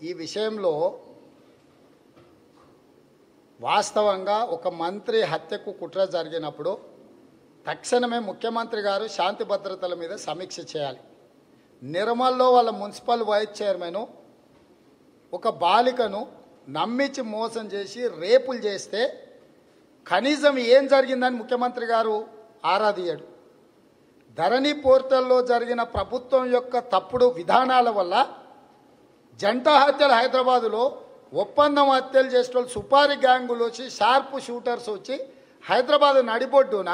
ఈ విషయంలో వాస్తవంగా ఒక మంత్రి హత్యకు కుట్ర జరిగినప్పుడు తక్షణమే ముఖ్యమంత్రి గారు శాంతి భద్రతల మీద సమీక్ష చేయాలి. నిర్మల్లో వాళ్ళ మున్సిపల్ వైస్ చైర్మన్ ఒక బాలికను నమ్మించి మోసం చేసి రేపులు చేస్తే కనీసం ఏం జరిగిందని ముఖ్యమంత్రి గారు ఆరాధించాడు. ధరణి పోర్టల్లో జరిగిన ప్రభుత్వం యొక్క తప్పుడు విధానాల వల్ల జంట హత్యలు హైదరాబాదులో ఒప్పందం హత్యలు చేసిన వాళ్ళు సుపారీ గ్యాంగులు వచ్చి షార్ప్ షూటర్స్ వచ్చి హైదరాబాద్ నడిబొడ్డున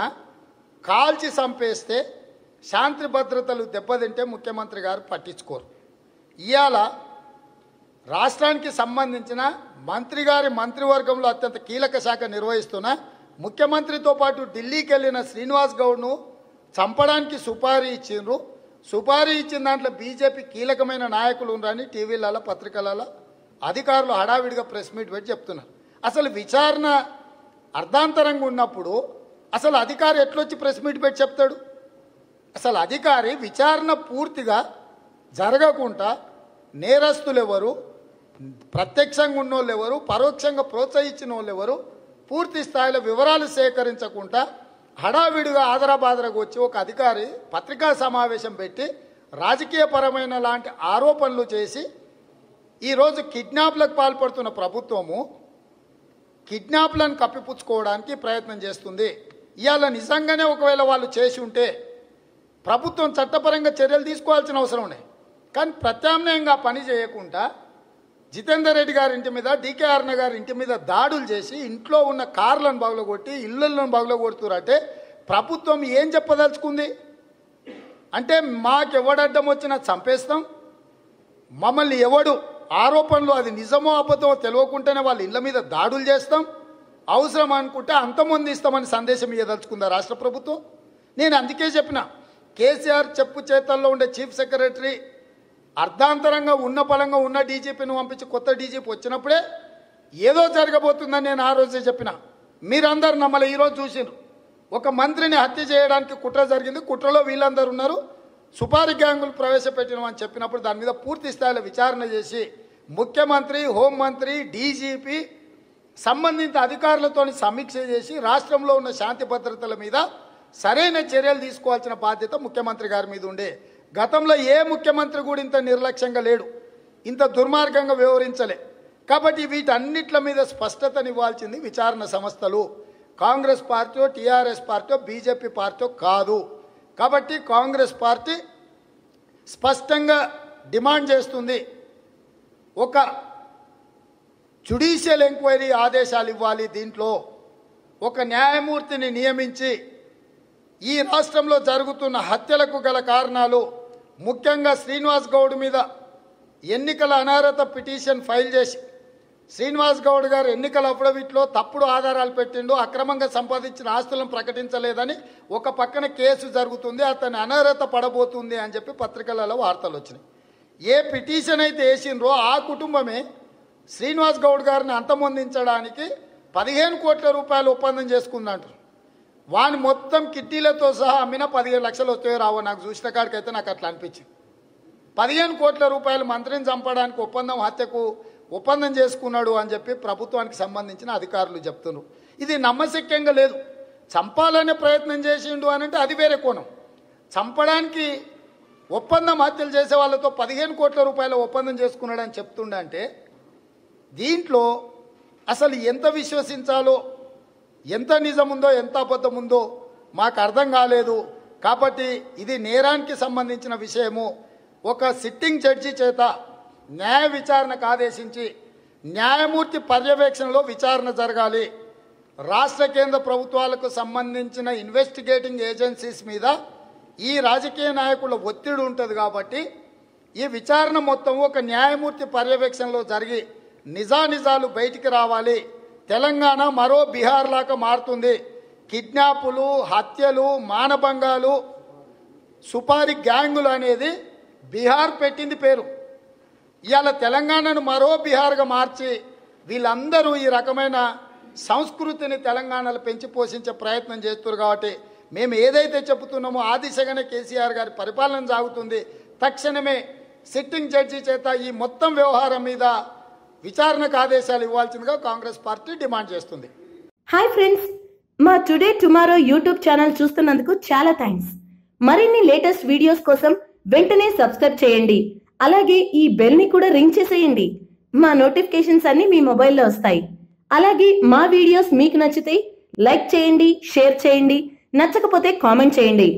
కాల్చి చంపేస్తే శాంతి భద్రతలు దెబ్బతింటే ముఖ్యమంత్రి గారు పట్టించుకోరు. ఇవాళ రాష్ట్రానికి సంబంధించిన మంత్రి గారి మంత్రివర్గంలో అత్యంత కీలక శాఖ నిర్వహిస్తున్న ముఖ్యమంత్రితో పాటు ఢిల్లీకి వెళ్ళిన శ్రీనివాస్ గౌడ్ను చంపడానికి సుపారీ ఇచ్చిండ్రు. సుపారీ ఇచ్చిన దాంట్లో బీజేపీ కీలకమైన నాయకులు ఉన్నారని టీవీలలో పత్రికలలో అధికారులు హడావిడిగా ప్రెస్ మీట్ పెట్టి చెప్తున్నారు. అసలు విచారణ అర్ధాంతరంగా ఉన్నప్పుడు అసలు అధికారి ఎట్లొచ్చి ప్రెస్ మీట్ పెట్టి చెప్తాడు? అసలు అధికారి విచారణ పూర్తిగా జరగకుండా నేరస్తులు ఎవరు, ప్రత్యక్షంగా ఉన్నోళ్ళు ఎవరు, పరోక్షంగా ప్రోత్సహించిన వాళ్ళు ఎవరు, పూర్తి స్థాయిలో వివరాలు సేకరించకుండా హడావిడిగా ఆదరాబాదరకు వచ్చి ఒక అధికారి పత్రికా సమావేశం పెట్టి రాజకీయపరమైన లాంటి ఆరోపణలు చేసి ఈరోజు కిడ్నాప్లకు పాల్పడుతున్న ప్రభుత్వము కిడ్నాప్లను కప్పిపుచ్చుకోవడానికి ప్రయత్నం చేస్తుంది. ఇవాళ నిజంగానే ఒకవేళ వాళ్ళు చేసి ఉంటే ప్రభుత్వం చట్టపరంగా చర్యలు తీసుకోవాల్సిన అవసరం ఉన్నాయి. కానీ ప్రత్యామ్నాయంగా పని చేయకుండా జితేందర్ రెడ్డి గారి ఇంటి మీద, డీకే అరుణ గారి ఇంటి మీద దాడులు చేసి ఇంట్లో ఉన్న కార్లను పగలగొట్టి ఇళ్లను పగలగొడుతురంటే ప్రభుత్వం ఏం చెప్పదలుచుకుంది? అంటే మాకెవడడ్డం వచ్చినా చంపేస్తాం, మమ్మల్ని ఎవడు ఆరోపణలు అది నిజమో అబద్ధమో తెలియకుండానే వాళ్ళ ఇళ్ల మీద దాడులు చేస్తాం, అవసరం అనుకుంటే అంతమంది ఇస్తామని సందేశం ఇవ్వదలుచుకుందా రాష్ట్ర ప్రభుత్వం? నేను అందుకే చెప్పిన, కేసీఆర్ చెప్పు చేతల్లో ఉండే చీఫ్ సెక్రటరీ అర్ధాంతరంగా ఉన్న పలంగా ఉన్న డీజీపీని పంపించి కొత్త డీజీపీ వచ్చినప్పుడే ఏదో జరగబోతుందని నేను ఆ రోజే చెప్పిన. మీరందరూ నమ్మల్ని ఈరోజు చూసినారు. ఒక మంత్రిని హత్య చేయడానికి కుట్ర జరిగింది, కుట్రలో వీళ్ళందరూ ఉన్నారు, సుపారీ గ్యాంగులు ప్రవేశపెట్టినామని చెప్పినప్పుడు దాని మీద పూర్తి స్థాయిలో విచారణ చేసి ముఖ్యమంత్రి, హోంమంత్రి, డీజీపీ సంబంధిత అధికారులతో సమీక్ష చేసి రాష్ట్రంలో ఉన్న శాంతి భద్రతల మీద సరైన చర్యలు తీసుకోవాల్సిన బాధ్యత ముఖ్యమంత్రి గారి మీద ఉండే. గతంలో ఏ ముఖ్యమంత్రి కూడా ఇంత నిర్లక్ష్యంగా లేడు, ఇంత దుర్మార్గంగా వ్యవహరించలే. కాబట్టి వీటన్నిట్ల మీద స్పష్టతనివ్వాల్సింది విచారణ సంస్థలు. Congress party, TRS party, BJP party కాదు. కాబట్టి కాంగ్రెస్ పార్టీ స్పష్టంగా డిమాండ్ చేస్తుంది, ఒక జ్యుడిషియల్ ఎంక్వైరీ ఆదేశాలు ఇవ్వాలి. దీంట్లో ఒక న్యాయమూర్తిని నియమించి ఈ రాష్ట్రంలో జరుగుతున్న హత్యలకు గల కారణాలు, ముఖ్యంగా శ్రీనివాస్ గౌడ్ మీద ఎన్నికల అనర్హత పిటిషన్ ఫైల్ చేసి శ్రీనివాస్ గౌడ్ గారు ఎన్నికల అఫిడవిట్లో తప్పుడు ఆధారాలు పెట్టిండు, అక్రమంగా సంపాదించిన ఆస్తులను ప్రకటించలేదని ఒక పక్కన కేసు జరుగుతుంది, అతన్ని అనర్హత పడబోతుంది అని చెప్పి పత్రికలలో వార్తలు వచ్చినాయి. ఏ పిటిషన్ అయితే వేసిండ్రో ఆ కుటుంబమే శ్రీనివాస్ గౌడ్ గారిని అంతమొందించడానికి 15 కోట్ల రూపాయలు ఒప్పందం చేసుకుందంటారు. వాని మొత్తం కిట్టీలతో సహా అమ్మినా 15 లక్షలు వస్తాయో రావో నాకు చూసిన కాడికైతే నాకు అట్లా అనిపించింది. 15 కోట్ల రూపాయలు మంత్రిని చంపడానికి హత్యకు ఒప్పందం చేసుకున్నాడు అని చెప్పి ప్రభుత్వానికి సంబంధించిన అధికారులు చెప్తున్నారు. ఇది నమ్మశక్యంగా లేదు. చంపాలనే ప్రయత్నం చేసిండు అని అంటే అది వేరే కోణం. చంపడానికి ఒప్పందం హత్యలు చేసే వాళ్ళతో 15 కోట్ల రూపాయల ఒప్పందం చేసుకున్నాడని చెప్తుండే అంటే దీంట్లో అసలు ఎంత విశ్వసించాలో, ఎంత నిజముందో ఎంత అబద్ధం ఉందో మాకు అర్థం కాలేదు. కాబట్టి ఇది నేరానికి సంబంధించిన విషయము. ఒక సిట్టింగ్ జడ్జి చేత న్యాయ విచారణకు ఆదేశించి న్యాయమూర్తి పర్యవేక్షణలో విచారణ జరగాలి. రాష్ట్ర కేంద్ర ప్రభుత్వాలకు సంబంధించిన ఇన్వెస్టిగేటింగ్ ఏజెన్సీస్ మీద ఈ రాజకీయ నాయకుల ఒత్తిడి ఉంటుంది. కాబట్టి ఈ విచారణ మొత్తం ఒక న్యాయమూర్తి పర్యవేక్షణలో జరిగి నిజానిజాలు బయటికి రావాలి. తెలంగాణ మరో బీహార్ లాగా మారుతుంది. కిడ్నాపులు, హత్యలు, మానభంగాలు, సుపారీ గ్యాంగులు అనేది బీహార్ పెట్టింది పేరు. ఇవాళ తెలంగాణను మరో బీహార్గా మార్చి వీళ్ళందరూ ఈ రకమైన సంస్కృతిని తెలంగాణలో పెంచి పోషించే ప్రయత్నం చేస్తున్నారు. కాబట్టి మేము ఏదైతే చెబుతున్నామో ఆ దిశగానే కేసీఆర్ గారి పరిపాలన సాగుతుంది. తక్షణమే సిట్టింగ్ జడ్జి చేత ఈ మొత్తం వ్యవహారం మీద విచారణకు ఆదేశాలు ఇవ్వాల్సిందిగా కాంగ్రెస్ పార్టీ డిమాండ్ చేస్తుంది. హాయ్ ఫ్రెండ్స్, మా టుడే టుమారో యూట్యూబ్ ఛానల్ చూస్తున్నందుకు చాలా థ్యాంక్స్. మరిన్ని లేటెస్ట్ వీడియోస్ కోసం వెంటనే సబ్స్క్రైబ్ చేయండి. అలాగే ఈ బెల్ ని కూడా రింగ్ చేసేయండి. మా నోటిఫికేషన్స్ అన్ని మీ మొబైల్లో వస్తాయి. అలాగే మా వీడియోస్ మీకు నచ్చితే లైక్ చేయండి, షేర్ చేయండి, నచ్చకపోతే కామెంట్ చేయండి.